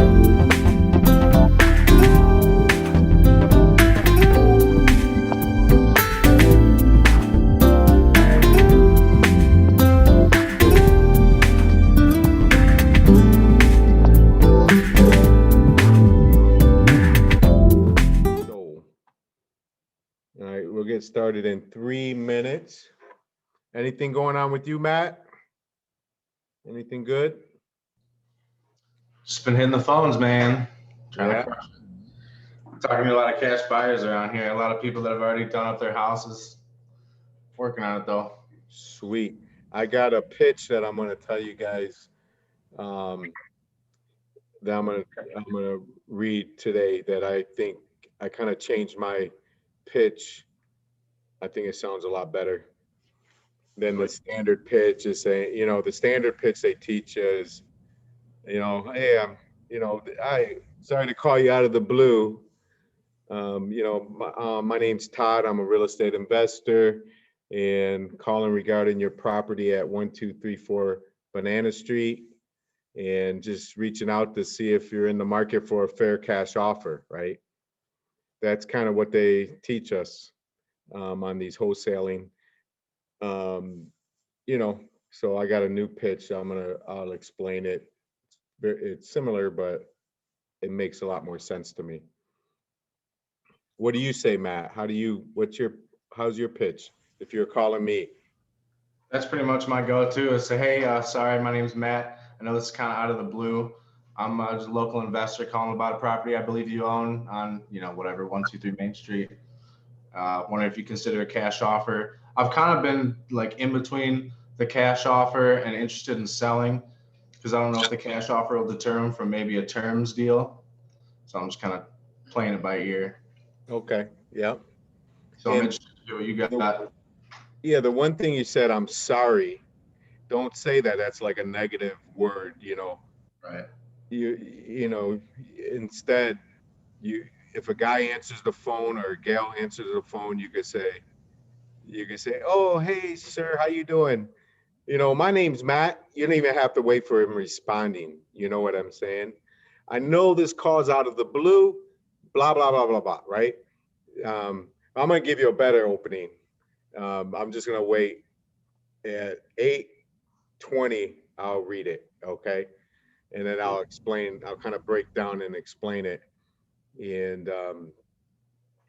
All right, we'll get started in 3 minutes. Anything going on with you, Matt? Anything good? Just been hitting the phones, man. Trying Yeah. to crush it. Talking to a lot of cash buyers around here. A lot of people that have already done up their houses. Working on it though. Sweet. I got a pitch that I'm going to tell you guys that I'm gonna read today that I think I kind of changed my pitch. I think it sounds a lot better than the standard pitch is saying, the standard pitch they teach is, hey, I sorry to call you out of the blue. My name's Todd. I'm a real estate investor and calling regarding your property at 1234 Banana Street and just reaching out to see if you're in the market for a fair cash offer, right? That's kind of what they teach us on these wholesaling. So I got a new pitch. I'll explain it. It's similar, but it makes a lot more sense to me. What do you say, Matt? How's your pitch if you're calling me? That's pretty much my go-to is say, hey, sorry, my name's Matt. I know this is kind of out of the blue. I'm just a local investor calling about a property I believe you own on, 123 Main Street. Wondering if you consider a cash offer. I've kind of been like in between the cash offer and interested in selling because I don't know if the cash offer will deter them from maybe a terms deal. So I'm just kind of playing it by ear. Okay. Yeah. So I'm interested to hear what you got. The one thing you said, I'm sorry. Don't say that. That's like a negative word, Right. Instead, if a guy answers the phone or a gal answers the phone, you could say, oh, hey, sir, how you doing? My name's Matt. You don't even have to wait for him responding. You know what I'm saying? I know this call's out of the blue, blah, blah, blah, blah, blah, right? I'm going to give you a better opening. I'm just going to wait at 8:20. I'll read it, okay? And then I'll kind of break down and explain it. And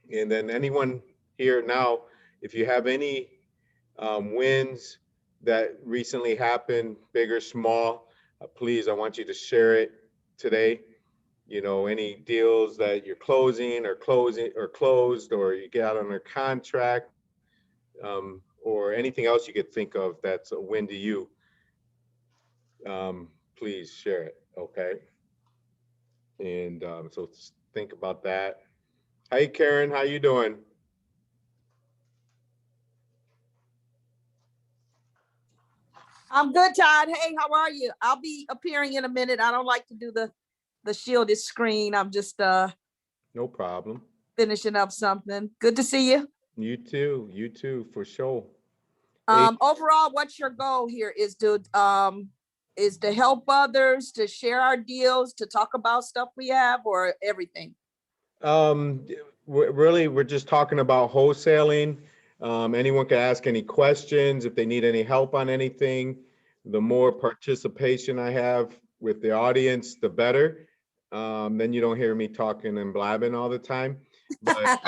then anyone here now, if you have any wins that recently happened, big or small, please, I want you to share it today. Any deals that you're closing or closed, or you get out under contract, or anything else you could think of that's a win to you. Please share it, okay? And so think about that. Hey, Karen, how you doing? I'm good, Todd. Hey, how are you? I'll be appearing in a minute. I don't like to do the shielded screen. I'm just no problem. Finishing up something. Good to see you. You too, for sure. Overall, what's your goal here? Is to help others, to share our deals, to talk about stuff we have, or everything? We're just talking about wholesaling. Anyone can ask any questions if they need any help on anything. The more participation I have with the audience, the better. Then you don't hear me talking and blabbing all the time. But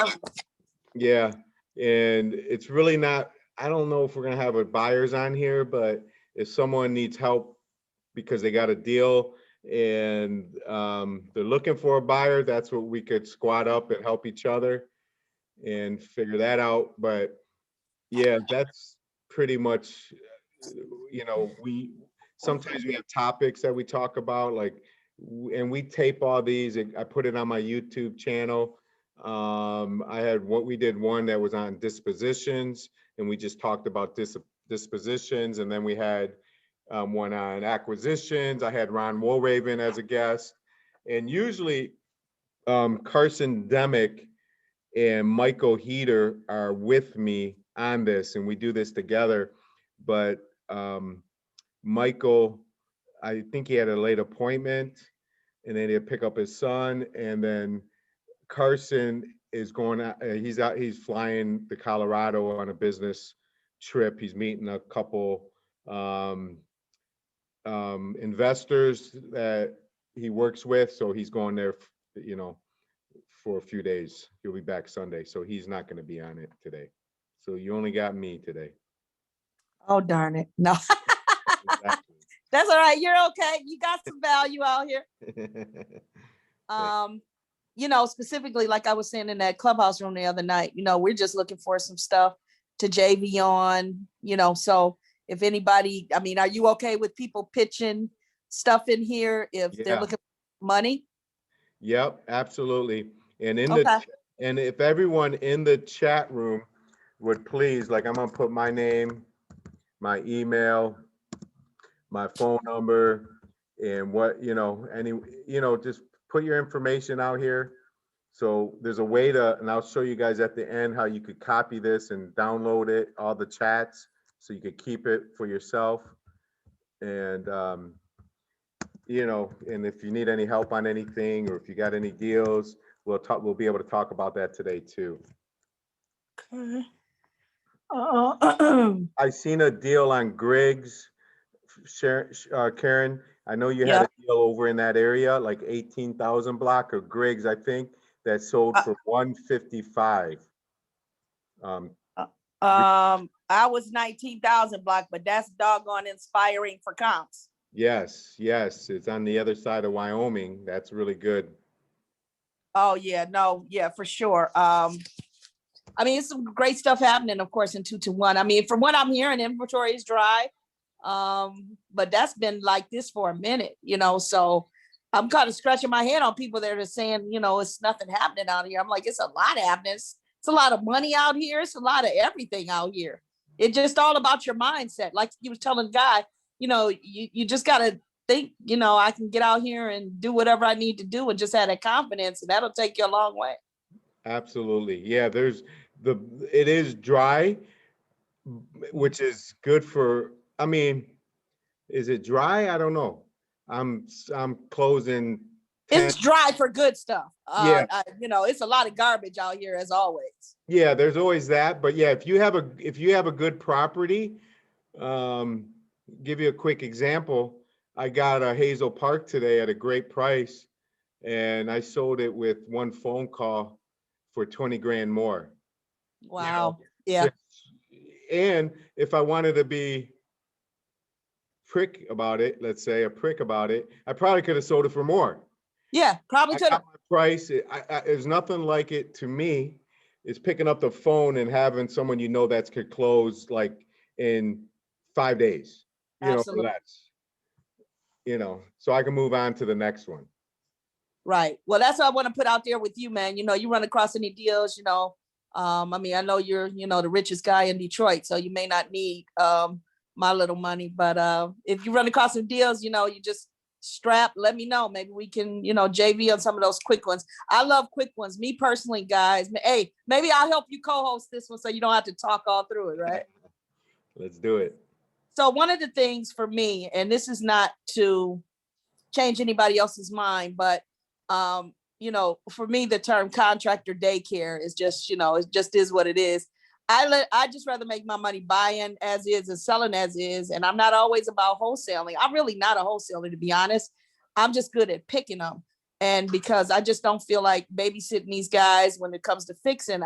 yeah, and it's really not, I don't know if we're gonna have buyers on here, but if someone needs help because they got a deal and they're looking for a buyer, that's what we could squat up and help each other and figure that out. But yeah, that's pretty much, sometimes we have topics that we talk about, and we tape all these. I put it on my YouTube channel. We did one that was on dispositions, and we just talked about dispositions. And then we had one on acquisitions. I had Ron Woolraven as a guest, and usually Carson Demick and Michael Heater are with me on this, and we do this together. But Michael, I think he had a late appointment, and then he'll pick up his son, and then Carson is going out. He's out. He's flying to Colorado on a business trip. He's meeting a couple um, investors that he works with. So he's going there, for a few days. He'll be back Sunday, so he's not going to be on it today. So you only got me today. Oh, darn it. No, Exactly. that's all right. You're okay. You got some value out here. Specifically, like I was saying in that clubhouse room the other night, we're just looking for some stuff to JV on, so if anybody, I mean, are you okay with people pitching stuff in here if they're Yeah. looking for money? Yep, absolutely. And Okay. and if everyone in the chat room would please, like, I'm gonna put my name, my email, my phone number, and just put your information out here. So there's a way to, and I'll show you guys at the end how you could copy this and download it, all the chats, so you could keep it for yourself. And and if you need any help on anything, or if you got any deals, we'll be able to talk about that today too. Okay. I seen a deal on Griggs, Karen. I know you had Yeah. a deal over in that area, like 18,000 block of Griggs, I think, that sold for 155. I was 19,000 block, but that's doggone inspiring for comps. Yes, it's on the other side of Wyoming. That's really good. Oh yeah, no, yeah, for sure. I mean, it's some great stuff happening, of course, in 221. I mean, from what I'm hearing, inventory is dry. But that's been like this for a minute, so I'm kind of scratching my head on people that are saying, it's nothing happening out here. I'm like, it's a lot happening. It's a lot of money out here. It's a lot of everything out here. It's just all about your mindset. Like you was telling the guy, you just got to think, I can get out here and do whatever I need to do and just have that confidence, and that'll take you a long way. Absolutely. Yeah, it is dry, which is good for, I mean, is it dry? I don't know. I'm closing 10. It's dry for good stuff. Yeah. It's a lot of garbage out here as always. Yeah, there's always that. But yeah, if you have a good property, give you a quick example. I got a Hazel Park today at a great price, and I sold it with one phone call for 20 grand more. Wow. Yeah. And if I wanted to be prick about it, let's say a prick about it, I probably could have sold it for more. Yeah, probably could have. Price, there's nothing like it to me. Is picking up the phone and having someone that could close like in 5 days. Absolutely. So I can move on to the next one. Right. Well, that's what I want to put out there with you, man. You run across any deals, I mean, I know you're, the richest guy in Detroit, so you may not need my little money, but if you run across some deals, you just let me know. Maybe we can, JV on some of those quick ones. I love quick ones. Me personally, guys. Hey, maybe I'll help you co-host this one so you don't have to talk all through it, right? Let's do it. So one of the things for me, and this is not to change anybody else's mind, but for me, the term contractor daycare is just, it just is what it is. I just rather make my money buying as is and selling as is. And I'm not always about wholesaling. I'm really not a wholesaler, to be honest. I'm just good at picking them. And because I just don't feel like babysitting these guys when it comes to fixing,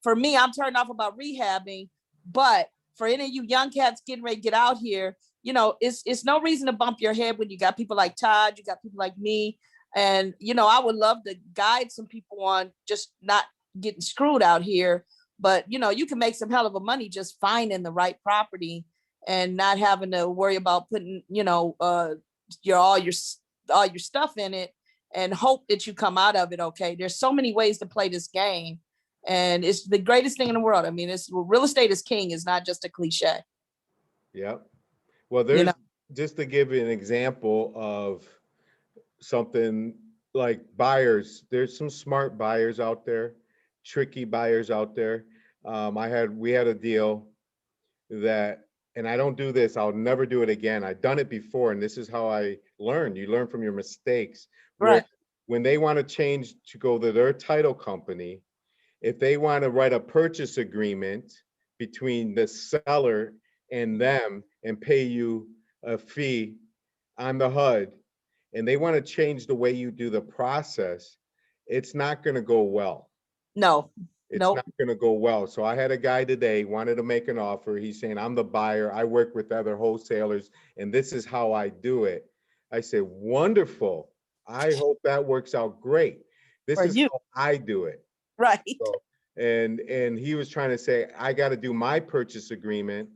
for me, I'm turned off about rehabbing. But for any of you young cats getting ready to get out here, it's no reason to bump your head when you got people like Todd, you got people like me. And, I would love to guide some people on just not getting screwed out here. But, you can make some hell of a money just finding the right property and not having to worry about putting, all your stuff in it and hope that you come out of it okay. There's so many ways to play this game. And it's the greatest thing in the world. I mean, real estate is king is not just a cliche. Yep. Well, there's just to give you an example of something like buyers. There's some smart buyers out there, tricky buyers out there. We had a deal that and I don't do this, I'll never do it again. I've done it before, and this is how I learn. You learn from your mistakes. Where Right. when they want to change to go to their title company, if they want to write a purchase agreement between the seller and them and pay you a fee on the HUD, and they want to change the way you do the process, it's not going to go well. No. It's not Nope. going to go well. So I had a guy today wanted to make an offer. He's saying, I'm the buyer. I work with other wholesalers, and this is how I do it. I said, wonderful. I hope that works out great. This For is you. how I do it. Right. So, and he was trying to say, I got to do my purchase agreement.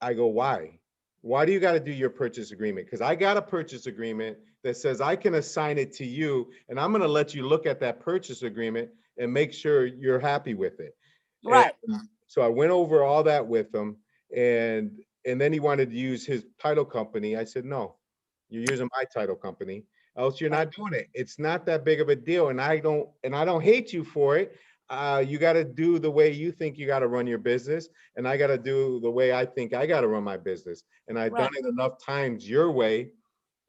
I go, why? Why do you got to do your purchase agreement? Because I got a purchase agreement that says I can assign it to you, and I'm going to let you look at that purchase agreement and make sure you're happy with it. And Right. so I went over all that with him, and then he wanted to use his title company. I said, no, you're using my title company, else you're Right. not doing it. It's not that big of a deal, and I don't hate you for it. You got to do the way you think you got to run your business, and I got to do the way I think I got to run my business. And I've done Right. it enough times your way,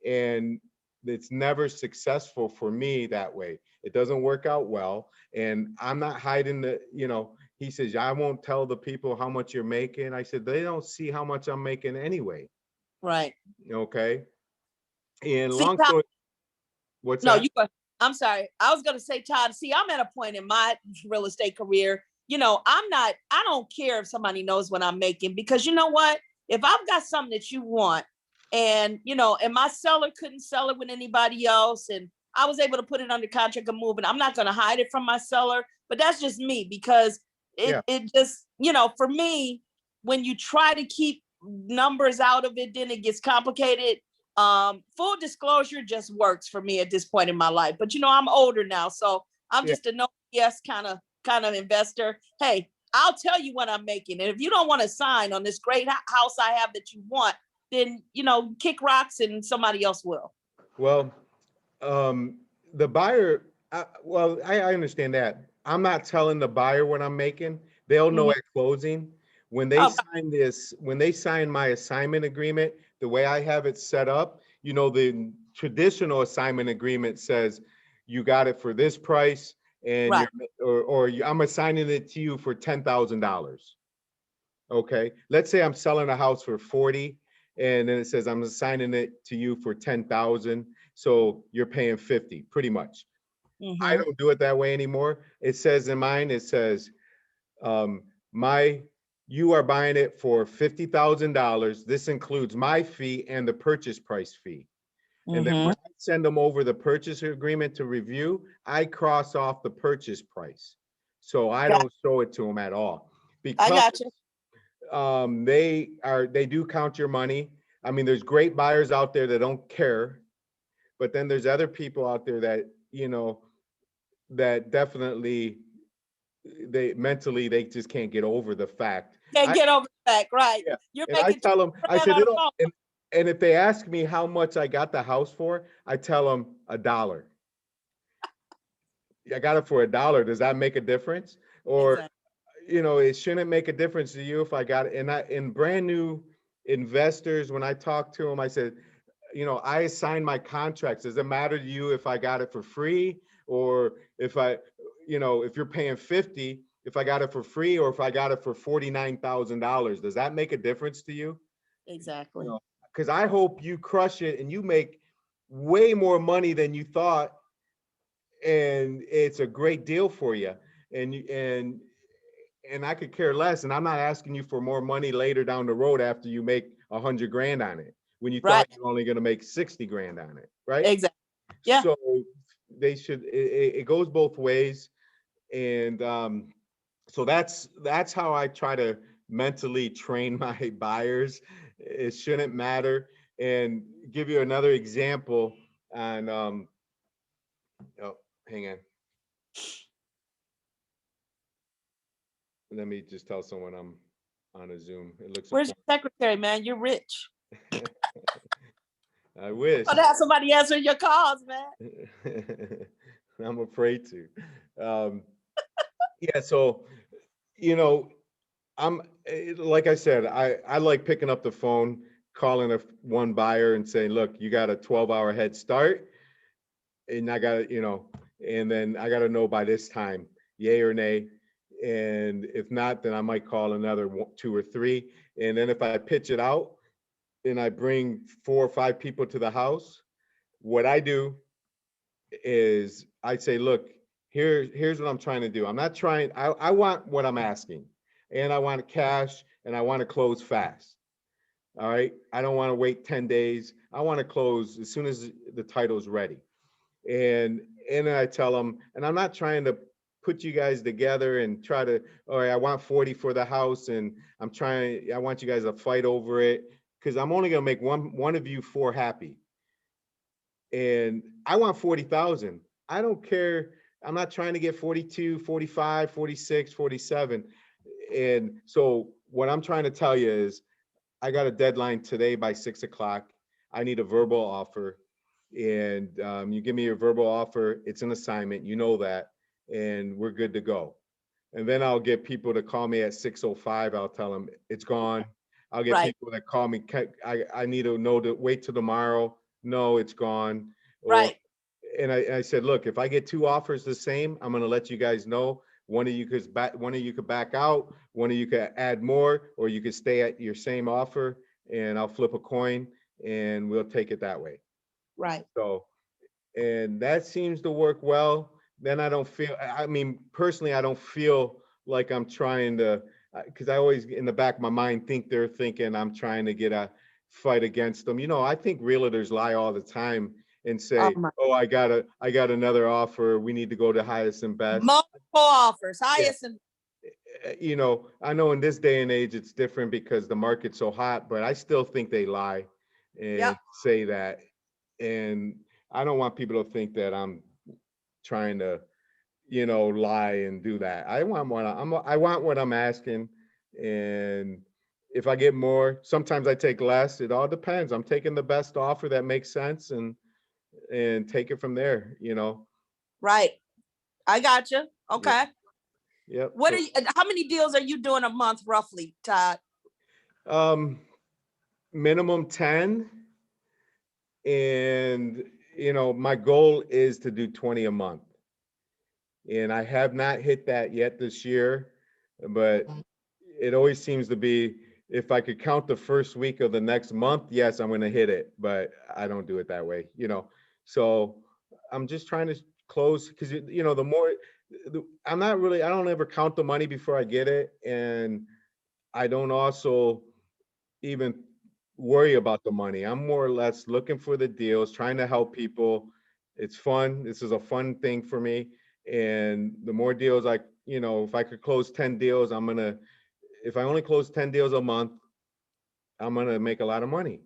and it's never successful for me that way. It doesn't work out well, and I'm not hiding he says, I won't tell the people how much you're making. I said, they don't see how much I'm making anyway. Right. Okay. And See, long Todd, story, what's no, that? you go. I'm sorry. I was gonna say, Todd, see, I'm at a point in my real estate career. I don't care if somebody knows what I'm making, because you know what? If I've got something that you want, and and my seller couldn't sell it with anybody else, and I was able to put it under contract and move it, I'm not gonna hide it from my seller. But that's just me, because Yeah. it just, for me, when you try to keep numbers out of it, then it gets complicated. Full disclosure just works for me at this point in my life. But I'm older now, so I'm Yeah. just a no BS kind of investor. Hey, I'll tell you what I'm making, and if you don't want to sign on this great house I have that you want, then kick rocks and somebody else will. Well, um, the buyer, I understand that. I'm not telling the buyer what I'm making. They'll know Mhm. at closing. Oh, When they sign my assignment agreement, the way I have it set up, the traditional assignment agreement says you got it for this price, and right. I'm assigning it to you for $10,000. Okay. Let's say I'm selling a house for 40, and then it says I'm assigning it to you for 10,000. So you're paying 50, pretty much. I Mm-hmm. don't do it that way anymore. It says in mine, it says, um, my, you are buying it for $50,000. This includes my fee and the purchase price fee. And then Mm-hmm. when I send them over the purchase agreement to review, I cross off the purchase price. So I Got, don't show it to them at all, I because got you. they do count your money. I mean, there's great buyers out there that don't care, but then there's other people out there that that definitely, they mentally, they just can't get over the fact. Can't I get over the fact, right? Yeah, You're and I making tell them, I man said, on the it'll, phone. and if they ask me how much I got the house for, I tell them $1. I got it for $1. Does that make a difference? Or Exactly. it shouldn't make a difference to you if I got it. And in brand new investors, when I talk to them, I said, I assign my contracts. Does it matter to you if I got it for free, or if you're paying 50, if I got it for free, or if I got it for $49,000, does that make a difference to you? Exactly. Because I hope you crush it and you make way more money than you thought, and it's a great deal for you. And I could care less. And I'm not asking you for more money later down the road after you make 100 grand on it, when you Right. thought you're only going to make 60 grand on it. Right. Exactly. Yeah. So it goes both ways. And so that's how I try to mentally train my buyers. It shouldn't matter. And give you another example on, oh, hang on. Let me just tell someone I'm on a Zoom. It looks Where's important. your secretary, man? You're rich. I wish. But have somebody answer your calls, man. I'm afraid to. Yeah, so, you know, like I said, I like picking up the phone, calling one buyer and saying, look, you got a 12-hour head start, and I got to, and then I got to know by this time, yay or nay. And if not, then I might call another two or three. And then if I pitch it out and I bring 4 or 5 people to the house, what I do is I say, look, here's what I'm trying to do. I'm not trying, I want what I'm asking, and I want cash, and I want to close fast. All right. I don't want to wait 10 days. I want to close as soon as the title's ready. And and then I tell them, and I'm not trying to put you guys together and try to, all right, I want 40 for the house, and I want you guys to fight over it, because I'm only gonna make one of you four happy. And I want 40,000. I don't care. I'm not trying to get 42, 45, 46, 47. And so what I'm trying to tell you is I got a deadline today by 6 o'clock. I need a verbal offer. And you give me your verbal offer, it's an assignment, you know that, and we're good to go. And then I'll get people to call me at 6:05. I'll tell them it's gone. I'll get Right, people that call me, I need to know to wait till tomorrow. No, it's gone. Or, right, and I said, look, if I get 2 offers the same, I'm gonna let you guys know. One of you could back out, one of you could add more, or you could stay at your same offer, and I'll flip a coin and we'll take it that way. right. So, and that seems to work well. Then I don't feel, I mean, personally, I don't feel like I'm trying to, because I always in the back of my mind think they're thinking I'm trying to get a fight against them. I think realtors lie all the time and Oh say, my, oh, I got another offer. We need to go to highest and best. multiple offers, Yeah. highest and I know in this day and age it's different because the market's so hot, but I still think they lie and yep. say that. And I don't want people to think that I'm trying to, lie and do that. I want what I'm asking. And if I get more, sometimes I take less. It all depends. I'm taking the best offer that makes sense, and take it from there. Right. I got you. Yep. Okay. Yep. What are you, how many deals are you doing a month roughly, Todd? Um minimum 10. And my goal is to do 20 a month. And I have not hit that yet this year, but it always seems to be, if I could count the first week of the next month, yes, I'm going to hit it, but I don't do it that way. So I'm just trying to close, because the more I don't ever count the money before I get it. And I don't also even worry about the money. I'm more or less looking for the deals, trying to help people. It's fun. This is a fun thing for me. And the more deals if I could close 10 deals, if I only close 10 deals a month, I'm going to make a lot of money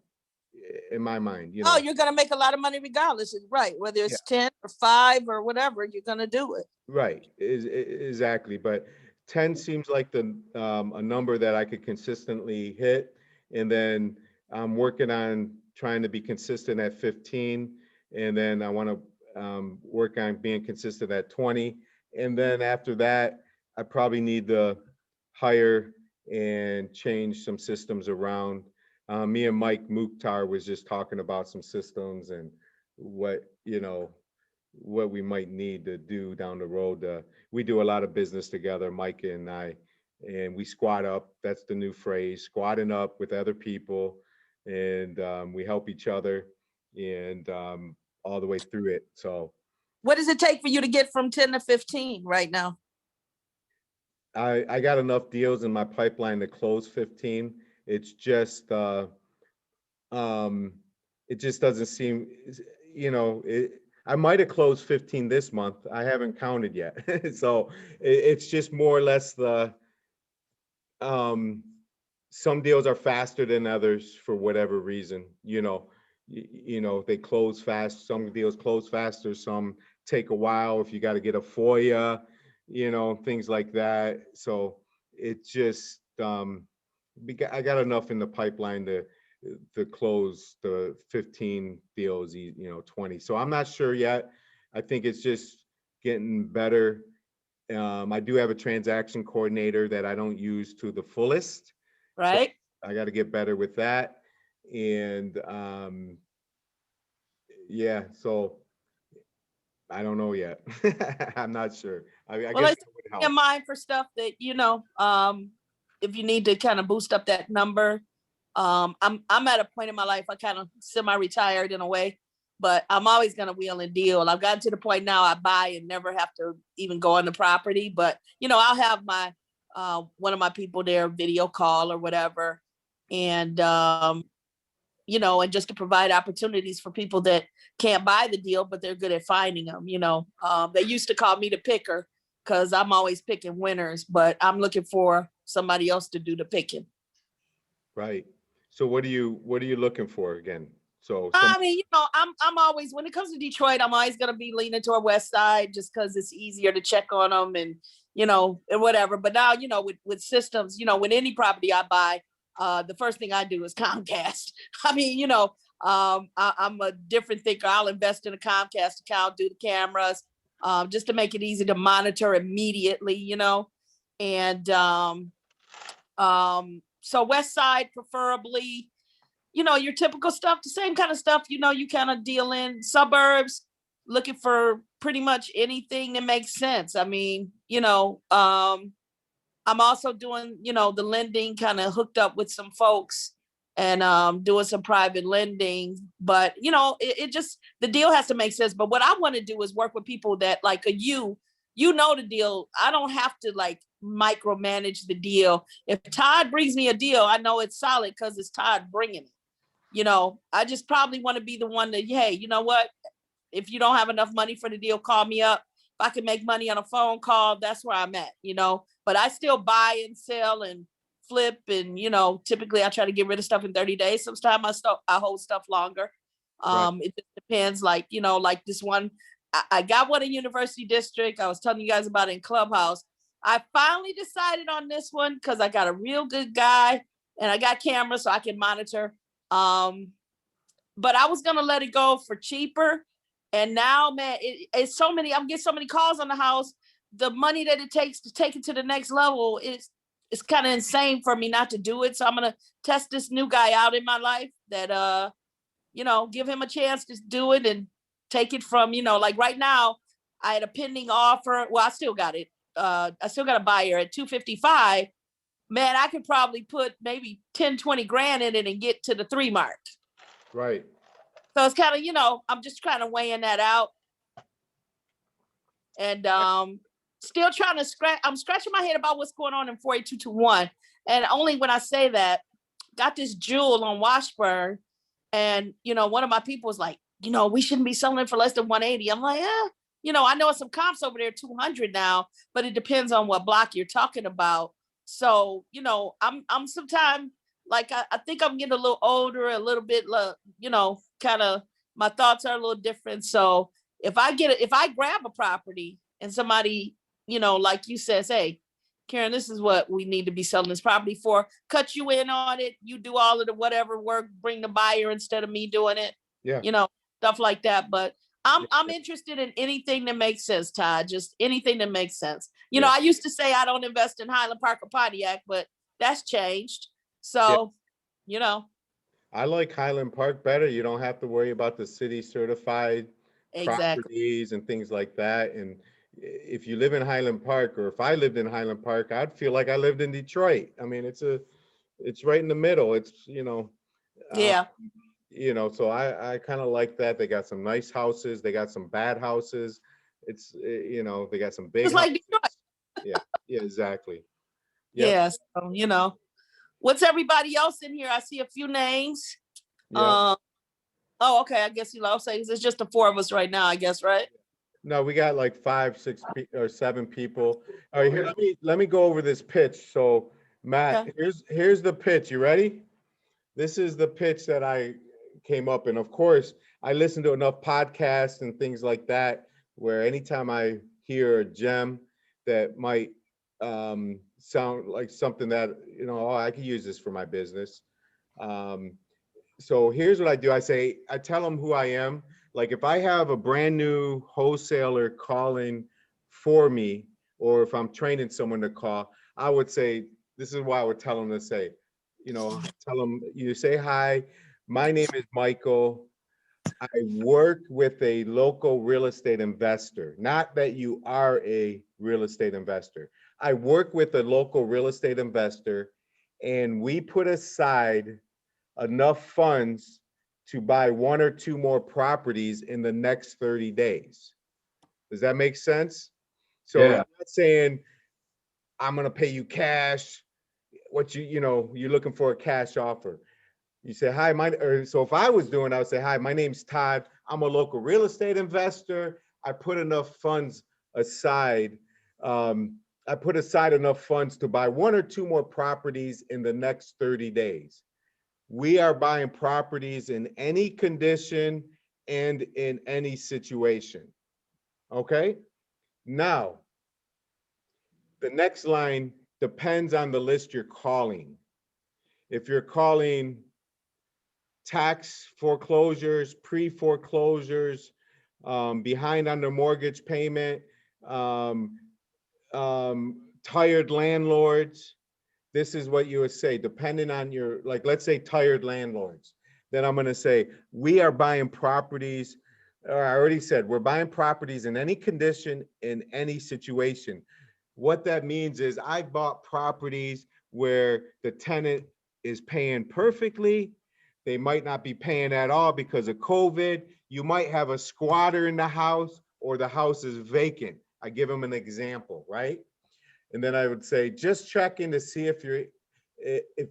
in my mind. Oh, you're gonna make a lot of money regardless, right? Whether Yeah, it's 10 or 5 or whatever, you're gonna do it. right. Exactly. But 10 seems like a number that I could consistently hit. And then I'm working on trying to be consistent at 15. And then I want to work on being consistent at 20. And then after that, I probably need to hire and change some systems around. Me and Mike Mukhtar was just talking about some systems and what we might need to do down the road. We do a lot of business together, Mike and I, and we squat up. That's the new phrase, squatting up with other people, and we help each other, and all the way through it. So What does it take for you to get from 10 to 15 right now? I got enough deals in my pipeline to close 15. It's just um, it just doesn't seem, I might have closed 15 this month. I haven't counted yet. So it's just more or less um, some deals are faster than others for whatever reason. They close fast. Some deals close faster. Some take a while if you got to get a FOIA, things like that. So it just, I got enough in the pipeline to close the 15 deals, 20. So I'm not sure yet. I think it's just getting better I do have a transaction coordinator that I don't use to the fullest. So right? I got to get better with that. And yeah, so I don't know yet. I'm not sure. I Well, guess it's that would in help. mind for stuff that, if you need to kind of boost up that number. I'm at a point in my life, I kind of semi-retired in a way, but I'm always gonna wheel and deal. I've gotten to the point now I buy and never have to even go on the property. But I'll have my one of my people there video call or whatever. And and just to provide opportunities for people that can't buy the deal, but they're good at finding them. They used to call me the picker because I'm always picking winners, but I'm looking for somebody else to do the picking. Right. So what are you looking for again? So some I mean, I'm always, when it comes to Detroit, I'm always gonna be leaning toward West Side just because it's easier to check on them and and whatever. But now, with systems, with any property I buy, the first thing I do is Comcast. I mean, I'm a different thinker. I'll invest in a Comcast account, do the cameras, just to make it easy to monitor immediately. And so West Side preferably, your typical stuff, the same kind of stuff, you kind of deal in suburbs, looking for pretty much anything that makes sense. I mean, I'm also doing, the lending, kind of hooked up with some folks and doing some private lending. But, it just, the deal has to make sense. But what I want to do is work with people that like the deal. I don't have to like micromanage the deal. If Todd brings me a deal, I know it's solid because it's Todd bringing it. I just probably want to be the one that, hey, you know what? If you don't have enough money for the deal, call me up. If I can make money on a phone call, that's where I'm at. But I still buy and sell and flip. And, typically I try to get rid of stuff in 30 days. Sometimes I hold stuff longer. right, It just depends, like this one. I got one in University District. I was telling you guys about it in Clubhouse. I finally decided on this one because I got a real good guy and I got cameras so I can monitor. Um, but I was gonna let it go for cheaper. And now, man, it's so many. I'm getting so many calls on the house. The money that it takes to take it to the next level is it's kind of insane for me not to do it. So I'm gonna test this new guy out in my life that give him a chance to do it and take it from, like right now, I had a pending offer. Well, I still got it. I still got a buyer at 255. Man, I could probably put maybe 10, 20 grand in it and get to the 3 mark. right. So it's kind of, I'm just kind of weighing that out. And still trying to I'm scratching my head about what's going on in 48221. And only when I say that, got this jewel on Washburn. And, one of my people was like, we shouldn't be selling it for less than 180. I'm like, I know some comps over there 200 now, but it depends on what block you're talking about. So, I'm sometimes like, I think I'm getting a little older, a little bit, kind of my thoughts are a little different. So if I grab a property and somebody, like you says, hey, Karen, this is what we need to be selling this property for. Cut you in on it. You do all of the whatever work, bring the buyer instead of me doing it, Yeah. Stuff like that. But I'm interested in anything that makes sense, Todd. Just anything that makes sense. Yeah. I used to say I don't invest in Highland Park or Pontiac, but that's changed. Yeah. So, I like Highland Park better. You don't have to worry about the city certified exactly. properties and things like that. And if you live in Highland Park, or if I lived in Highland Park, I'd feel like I lived in Detroit. I mean, it's right in the middle. It's, uh, Yeah. so I kind of like that. They got some nice houses. They got some bad houses. It's, they got some big Just like houses. Detroit. Yeah, yeah, exactly. Yep, Yeah. So, what's everybody else in here? I see a few names. yep. Oh, okay. I guess it's just the 4 of us right now, I guess, right? No, we got like 5, 6 or 7 people. All right, here, let me go over this pitch. So, Matt, Okay. here's the pitch. You ready? This is the pitch that I came up, and of course, I listen to enough podcasts and things like that where anytime I hear a gem that might sound like something that oh, I could use this for my business. Um, so here's what I do. I tell them who I am. Like if I have a brand new wholesaler calling for me, or if I'm training someone to call, I would say, this is why I would tell them to say, tell them, you say, hi, my name is Michael. I work with a local real estate investor. Not that you are a real estate investor. I work with a local real estate investor, and we put aside enough funds to buy one or two more properties in the next 30 days. Does that make sense? So Yeah. I'm not saying I'm going to pay you cash. What you're looking for a cash offer. You say, hi, so if I was doing, I would say, hi, my name's Todd. I'm a local real estate investor. I put enough funds aside. I put aside enough funds to buy one or two more properties in the next 30 days. We are buying properties in any condition and in any situation. Okay. Now, the next line depends on the list you're calling. If you're calling tax foreclosures, pre-foreclosures, behind on their mortgage payment, um, tired landlords, this is what you would say, depending on your, like, let's say tired landlords. Then I'm going to say, we are buying properties. Or I already said, we're buying properties in any condition, in any situation. What that means is I bought properties where the tenant is paying perfectly. They might not be paying at all because of COVID. You might have a squatter in the house, or the house is vacant. I give them an example, right? And then I would say, just checking to see if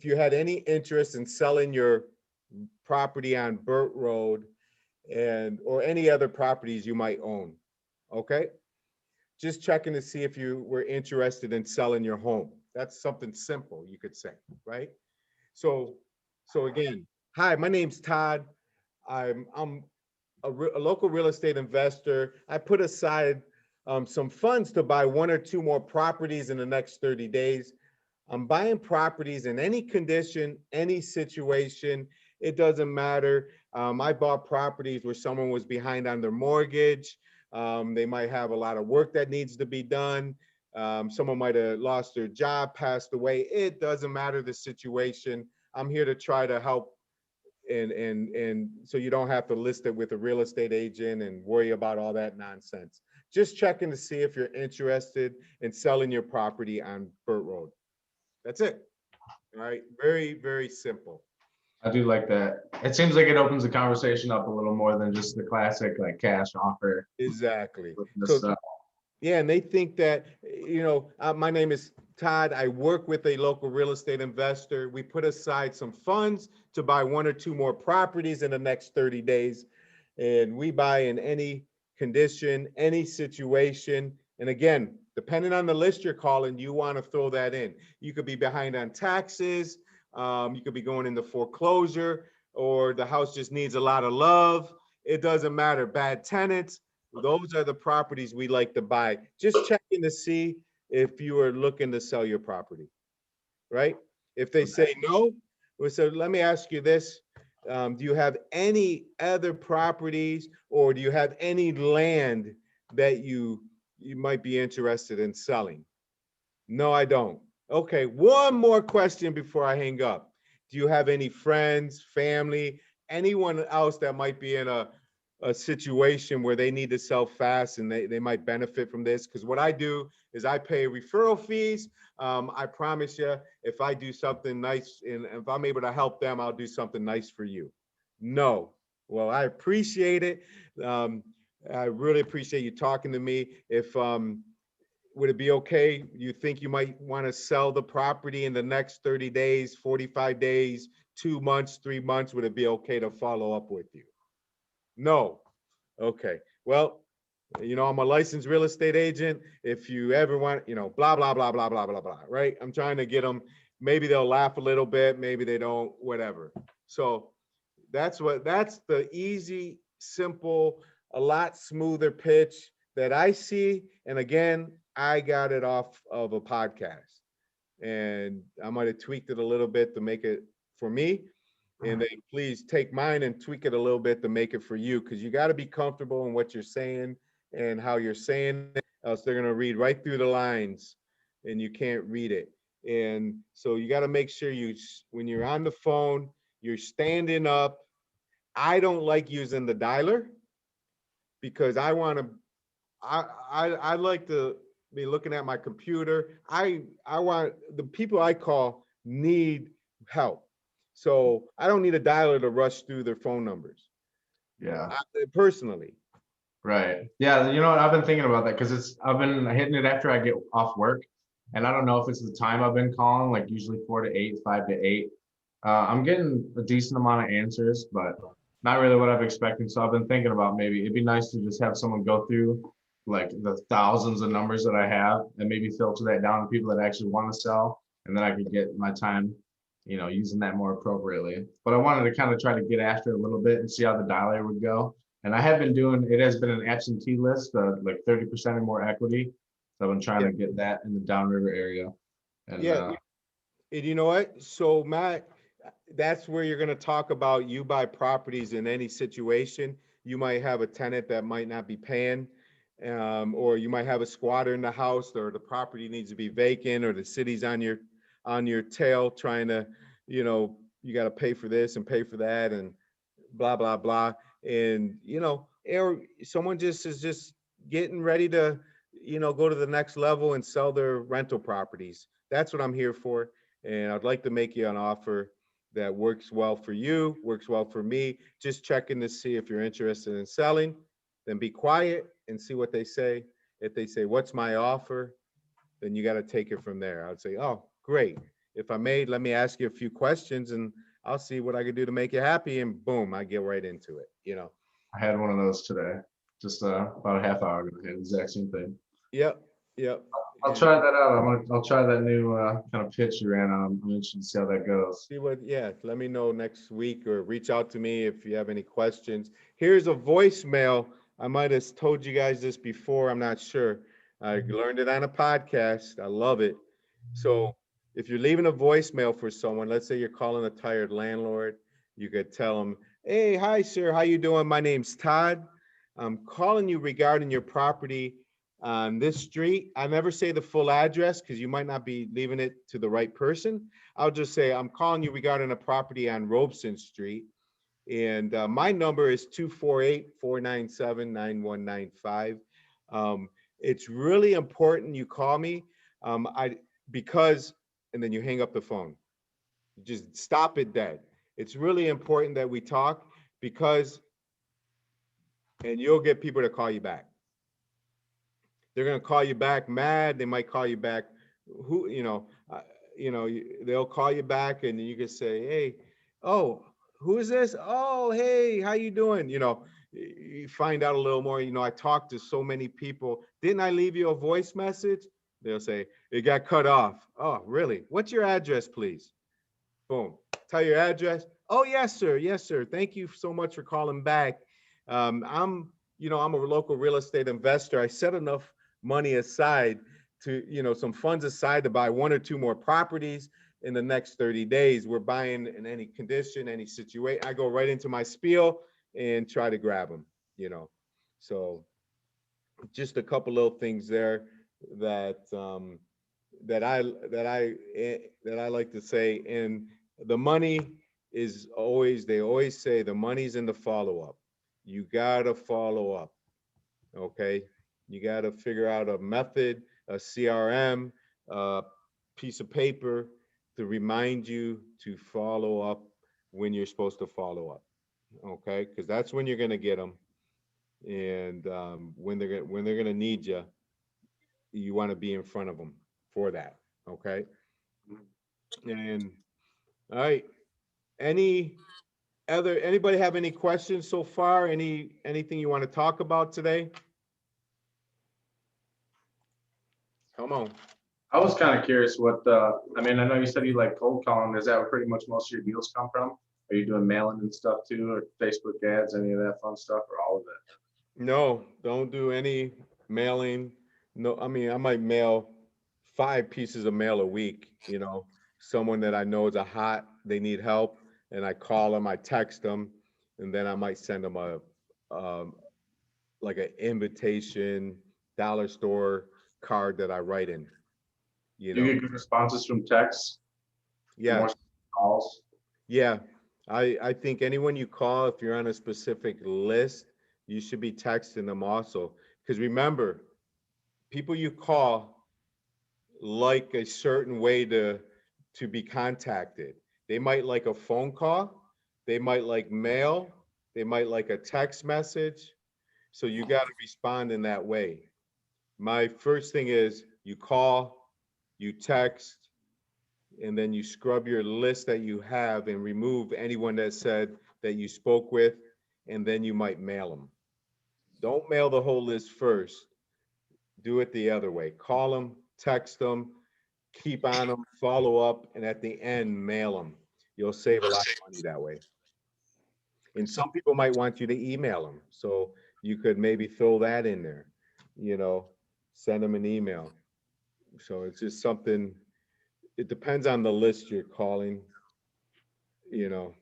you had any interest in selling your property on Burt Road or any other properties you might own. Okay? Just checking to see if you were interested in selling your home. That's something simple you could say, right? So again, hi, my name's Todd. I'm a local real estate investor. I put aside some funds to buy one or two more properties in the next 30 days. I'm buying properties in any condition, any situation. It doesn't matter. I bought properties where someone was behind on their mortgage. They might have a lot of work that needs to be done. Someone might have lost their job, passed away. It doesn't matter the situation. I'm here to try to help, and so you don't have to list it with a real estate agent and worry about all that nonsense. Just checking to see if you're interested in selling your property on Burt Road. That's it. All right. Very, very simple. I do like that. It seems like it opens the conversation up a little more than just the classic like cash offer. Exactly. This, So yeah, and they think that, my name is Todd. I work with a local real estate investor. We put aside some funds to buy one or two more properties in the next 30 days. And we buy in any condition, any situation. And again, depending on the list you're calling, you want to throw that in. You could be behind on taxes. You could be going into foreclosure, or the house just needs a lot of love. It doesn't matter. Bad tenants. Those are the properties we like to buy. Just checking to see if you are looking to sell your property, right? If they say no, so let me ask you this. Do you have any other properties, or do you have any land that you might be interested in selling? No, I don't. Okay, one more question before I hang up. Do you have any friends, family, anyone else that might be in a situation where they need to sell fast and they might benefit from this? Because what I do is I pay referral fees. I promise you, if I do something nice and if I'm able to help them, I'll do something nice for you. No. Well, I appreciate it. Um, I really appreciate you talking to me. If would it be okay? You think you might want to sell the property in the next 30 days, 45 days, 2 months, 3 months? Would it be okay to follow up with you? No. Okay. Well, I'm a licensed real estate agent. If you ever want, blah, blah, blah, blah, blah, blah, blah, right? I'm trying to get them. Maybe they'll laugh a little bit. Maybe they don't, whatever. So that's the easy, simple, a lot smoother pitch that I see. And again, I got it off of a podcast, and I might have tweaked it a little bit to make it for me. And then please take mine and tweak it a little bit to make it for you, because you got to be comfortable in what you're saying and how you're saying it. else they're gonna read right through the lines, and you can't read it. And so you got to make sure when you're on the phone, you're standing up. I don't like using the dialer because I like to be looking at my computer. I want the people I call need help. So I don't need a dialer to rush through their phone numbers. Yeah. Personally. Right. Yeah. You know what? I've been thinking about that because I've been hitting it after I get off work. And I don't know if it's the time I've been calling, like usually 4 to 8, 5 to 8. I'm getting a decent amount of answers, but not really what I've expected. So I've been thinking about maybe it'd be nice to just have someone go through like the thousands of numbers that I have and maybe filter that down to people that actually want to sell. And then I could get my time, using that more appropriately. But I wanted to kind of try to get after it a little bit and see how the dialer would go. And I have been doing, it has been an absentee list, like 30% or more equity. So I've been trying Yeah. to get that in the downriver area. And Yeah. And you know what? So Matt, that's where you're going to talk about you buy properties in any situation. You might have a tenant that might not be paying, or you might have a squatter in the house, or the property needs to be vacant, or the city's on your tail trying to, you got to pay for this and pay for that and blah blah blah. And or someone just is just getting ready to, go to the next level and sell their rental properties. That's what I'm here for. And I'd like to make you an offer that works well for you, works well for me. Just checking to see if you're interested in selling. Then be quiet and see what they say. If they say, "What's my offer?" then you got to take it from there. I would say, "Oh, great. If I made, let me ask you a few questions and I'll see what I can do to make you happy." And boom, I get right into it. I had one of those today, just about a half hour ago. I had the exact same thing. Yep, yep. I'll And try that out. I'll try that new kind of pitch you ran. I'm interested to see how that goes. see what, yeah, let me know next week or reach out to me if you have any questions. Here's a voicemail. I might have told you guys this before. I'm not sure. I learned it on a podcast. I love it. So if you're leaving a voicemail for someone, let's say you're calling a tired landlord, you could tell them, "Hey, hi, sir. How you doing? My name's Todd. I'm calling you regarding your property on this street." I never say the full address because you might not be leaving it to the right person. I'll just say, "I'm calling you regarding a property on Robeson Street. And my number is 248-497-9195. It's really important you call me. Because, and then you hang up the phone. You just stop it dead. It's really important that we talk because, and you'll get people to call you back. They're going to call you back mad. They might call you back, who, they'll call you back and you can say, "Hey, oh, who is this? Oh, hey, how you doing?" You find out a little more. I talked to so many people. Didn't I leave you a voice message? They'll say, "It got cut off." "Oh, really? What's your address, please?" Boom. Tell your address. "Oh, yes, sir. Yes, sir. Thank you so much for calling back. I'm a local real estate investor. I set enough money aside to, some funds aside to buy one or two more properties in the next 30 days. We're buying in any condition, any situation." I go right into my spiel and try to grab them. So just a couple little things there that that I like to say. And the money is always, they always say the money's in the follow up. You gotta follow up. Okay, you gotta figure out a method, a CRM, a piece of paper to remind you to follow up when you're supposed to follow up. Okay, because that's when you're gonna get them. And when they're gonna need you, you want to be in front of them for that. Okay. And all right. Any anybody have any questions so far? Anything you want to talk about today? Come on. I was kind of curious I mean, I know you said you like cold calling. Is that where pretty much most of your deals come from? Are you doing mailing and stuff too, or Facebook ads, any of that fun stuff, or all of it? No, don't do any mailing. No, I mean, I might mail 5 pieces of mail a week, someone that I know is they need help, and I call them, I text them, and then I might send them um, like an invitation dollar store card that I write in. You Do you know, get good responses from texts? yeah, More calls? yeah. I think anyone you call, if you're on a specific list, you should be texting them also. Because remember, people you call like a certain way to be contacted. They might like a phone call, they might like mail, they might like a text message. So you got to respond in that way. My first thing is you call, you text, and then you scrub your list that you have and remove anyone that said that you spoke with, and then you might mail them. Don't mail the whole list first. Do it the other way. Call them, text them, keep on them, follow up, and at the end, mail them. You'll save a lot of money that way. And some people might want you to email them. So you could maybe throw that in there, you know, send them an email. So it's just something, it depends on the list you're calling, you know.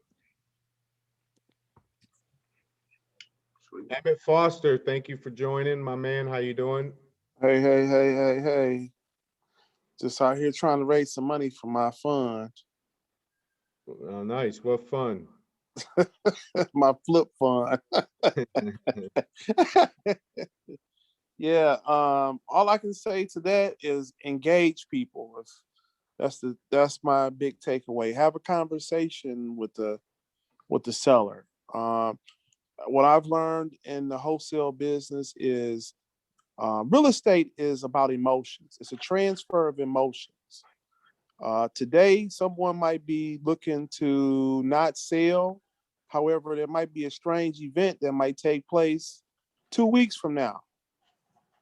Sweet. Emmett Foster, thank you for joining, my man. How you doing? Hey, hey, hey, hey, hey. Just out here trying to raise some money for my fund, Oh, nice. What fun. my flip fund. Yeah, all I can say to that is engage people. That's my big takeaway. Have a conversation with the seller. What I've learned in the wholesale business is real estate is about emotions. It's a transfer of emotions. Today, someone might be looking to not sell. However, there might be a strange event that might take place 2 weeks from now.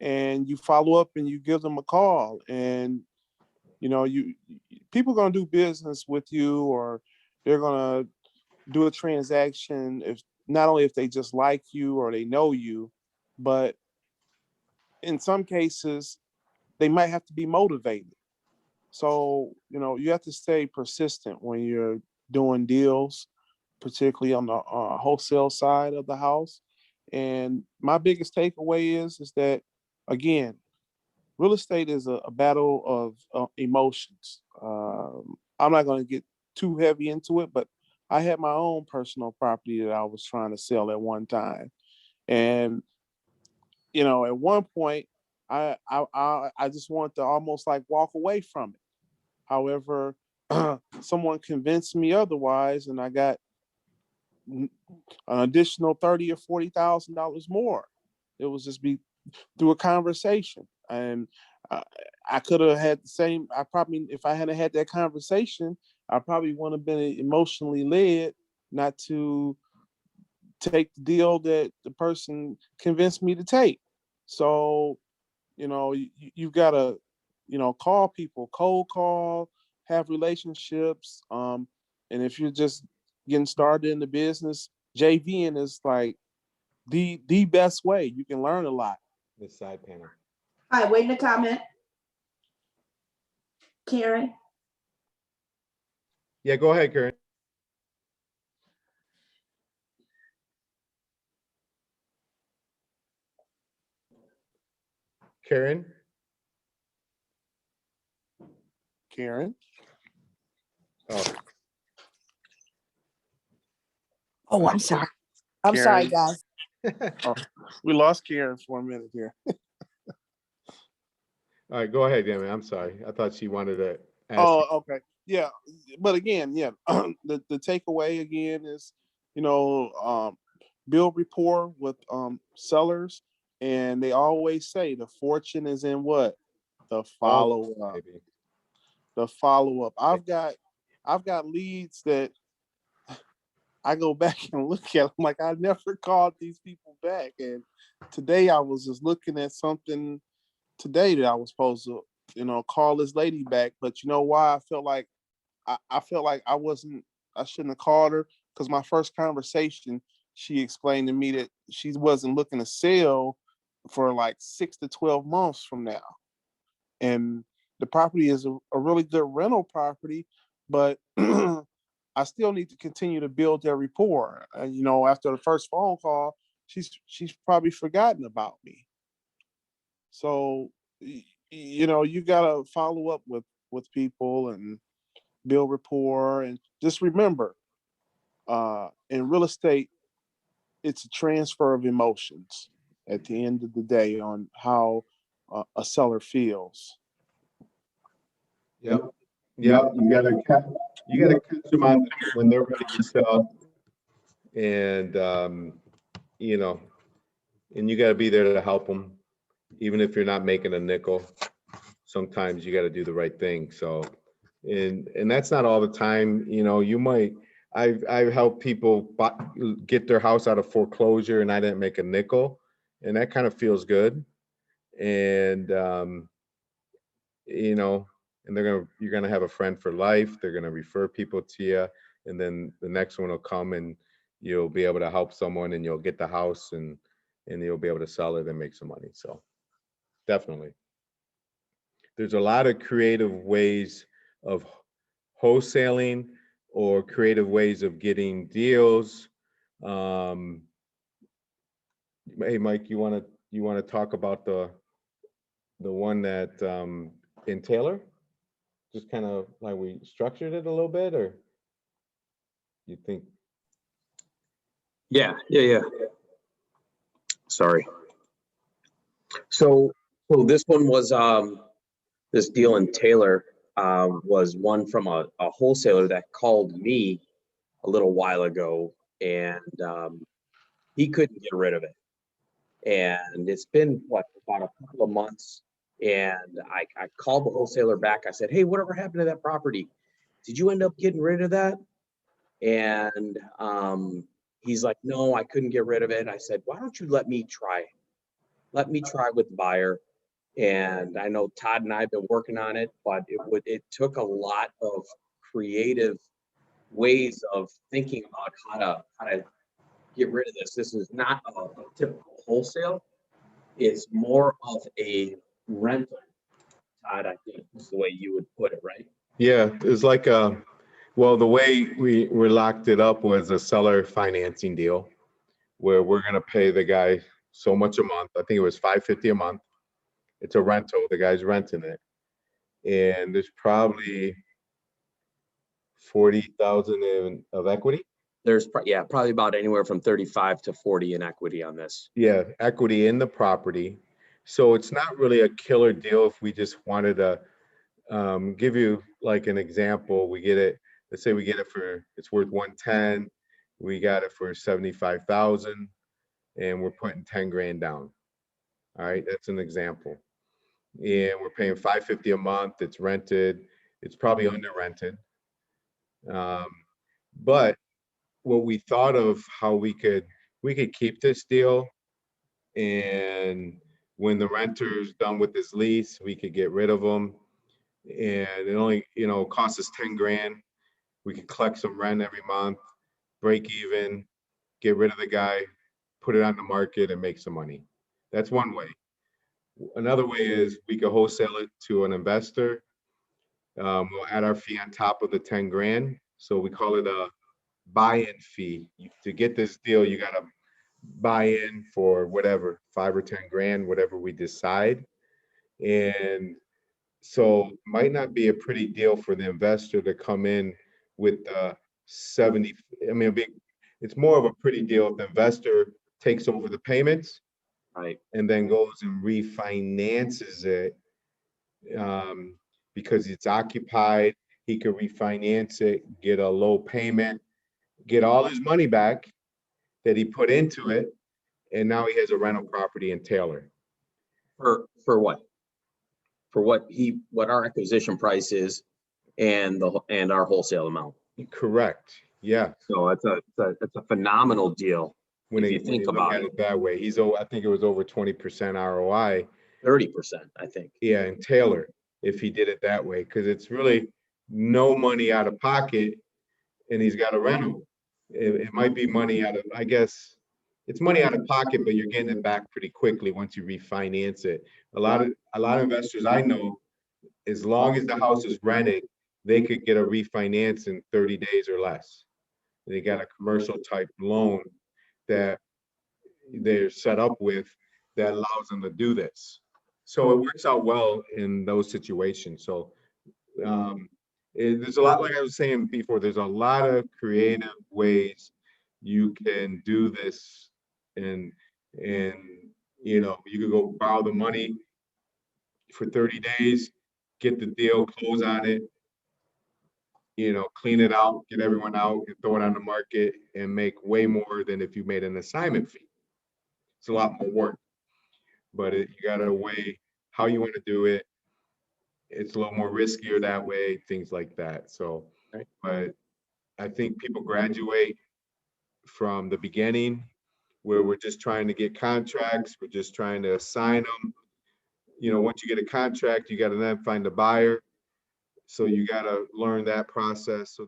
And you follow up and you give them a call. And, people going to do business with you, or they're going to do a transaction if not only if they just like you or they know you, but in some cases, they might have to be motivated. So, you have to stay persistent when you're doing deals, particularly on the wholesale side of the house. And my biggest takeaway is that, again, real estate is a battle of emotions. I'm not going to get too heavy into it, but I had my own personal property that I was trying to sell at one time. And, at one point, I just wanted to almost like walk away from it. However, someone convinced me otherwise, and I got an additional $30,000 or $40,000 more. It was just be through a conversation, and uh, I could have had the same. I probably, if I hadn't had that conversation, I probably wouldn't have been emotionally led not to take the deal that the person convinced me to take. So you've got to call people, cold call, have relationships, and if you're just getting started in the business, JVing is like the best way. You can learn a lot. The side panel. Hi, waiting to comment. Karen. Yeah, go ahead, Karen. Karen? Karen. Oh, Oh, I'm sorry. I'm sorry, Karen. guys. Oh, we lost Karen for a minute here. all right, go ahead, Emmett. I'm sorry. I thought she wanted to ask you. Oh, okay. Yeah. But again, yeah, the takeaway again is, build rapport with sellers. And they always say the fortune is in what? The All follow over, up. baby. The follow up. I've got leads that I go back and look at. I'm like, I never called these people back. And today I was just looking at something today that I was supposed to, call this lady back. But you know why? I felt like I shouldn't have called her, because my first conversation, she explained to me that she wasn't looking to sell for like 6 to 12 months from now. And the property is a really good rental property, but I still need to continue to build that rapport. And after the first phone call, she's probably forgotten about me. So, you know, you gotta follow up with people and build rapport, and just remember, in real estate, it's a transfer of emotions at the end of the day on how a seller feels. Yep. Yep. You gotta catch them on when they're ready to sell, and you know, and you gotta be there to help them, even if you're not making a nickel. Sometimes you got to do the right thing. So, and that's not all the time. You know, you might. I've helped people get their house out of foreclosure, and I didn't make a nickel, and that kind of feels good. And you know, and you're gonna have a friend for life. They're gonna refer people to you, and then the next one will come, and you'll be able to help someone, and you'll get the house, and you'll be able to sell it and make some money. So definitely. There's a lot of creative ways of wholesaling or creative ways of getting deals. Um, hey, Mike, you want to talk about the one that in Taylor? Just kind of like we structured it a little bit, or you think? Yeah. Sorry. So this one was this deal in Taylor was one from a wholesaler that called me a little while ago, and he couldn't get rid of it. And it's been about a couple of months. And I called the wholesaler back. I said, "Hey, whatever happened to that property? Did you end up getting rid of that?" And he's like, "No, I couldn't get rid of it." I said, "Why don't you let me try? Let me try with the buyer." And I know Todd and I have been working on it, but it took a lot of creative ways of thinking about how to get rid of this. This is not a typical wholesale. It's more of a rental. Todd, I think is the way you would put it, right? Yeah, it's like well, the way we locked it up was a seller financing deal where we're gonna pay the guy so much a month. I think it was $550 a month. It's a rental. The guy's renting it, and there's probably 40,000 of equity. There's probably about anywhere from 35 to 40 in equity on this. Yeah, equity in the property. So it's not really a killer deal if we just wanted to give you like an example. We get it, let's say we get it for, it's worth 110. We got it for 75,000 and we're putting 10 grand down. All right, that's an example. And we're paying 550 a month. It's rented. It's probably under rented. Um, but what we thought of how we could keep this deal, and when the renter's done with his lease, we could get rid of them. And it only, costs us 10 grand. We could collect some rent every month, break even, get rid of the guy, put it on the market and make some money. That's one way. Another way is we could wholesale it to an investor. We'll add our fee on top of the 10 grand. So we call it a buy-in fee. To get this deal, you got to buy in for whatever, 5 or 10 grand, whatever we decide. And so might not be a pretty deal for the investor to come in with 70. I mean, it's more of a pretty deal if the investor takes over the payments, right, and then goes and refinances it, because it's occupied. He could refinance it, get a low payment, get all his money back that he put into it, and now he has a rental property in Taylor. For what? For what our acquisition price is and our wholesale amount. Correct. Yeah. So it's a phenomenal deal. When if you think look about at it that way, I think it was over 20% ROI. 30%, I think. Yeah, in Taylor, if he did it that way, because it's really no money out of pocket, and he's got a rental. It might be money out of, I guess, it's money out of pocket, but you're getting it back pretty quickly once you refinance it. A lot of investors I know, as long as the house is rented, they could get a refinance in 30 days or less. They got a commercial type loan that they're set up with that allows them to do this. So it works out well in those situations. So there's a lot, like I was saying before, there's a lot of creative ways you can do this, and and you could go borrow the money for 30 days, get the deal, close on it, clean it out, get everyone out, and throw it on the market and make way more than if you made an assignment fee. It's a lot more work, but you got to weigh how you want to do it. It's a little more riskier that way, things like that. So, Right. but I think people graduate from the beginning where we're just trying to get contracts, we're just trying to assign them. Once you get a contract, you got to then find a buyer. So you got to learn that process. So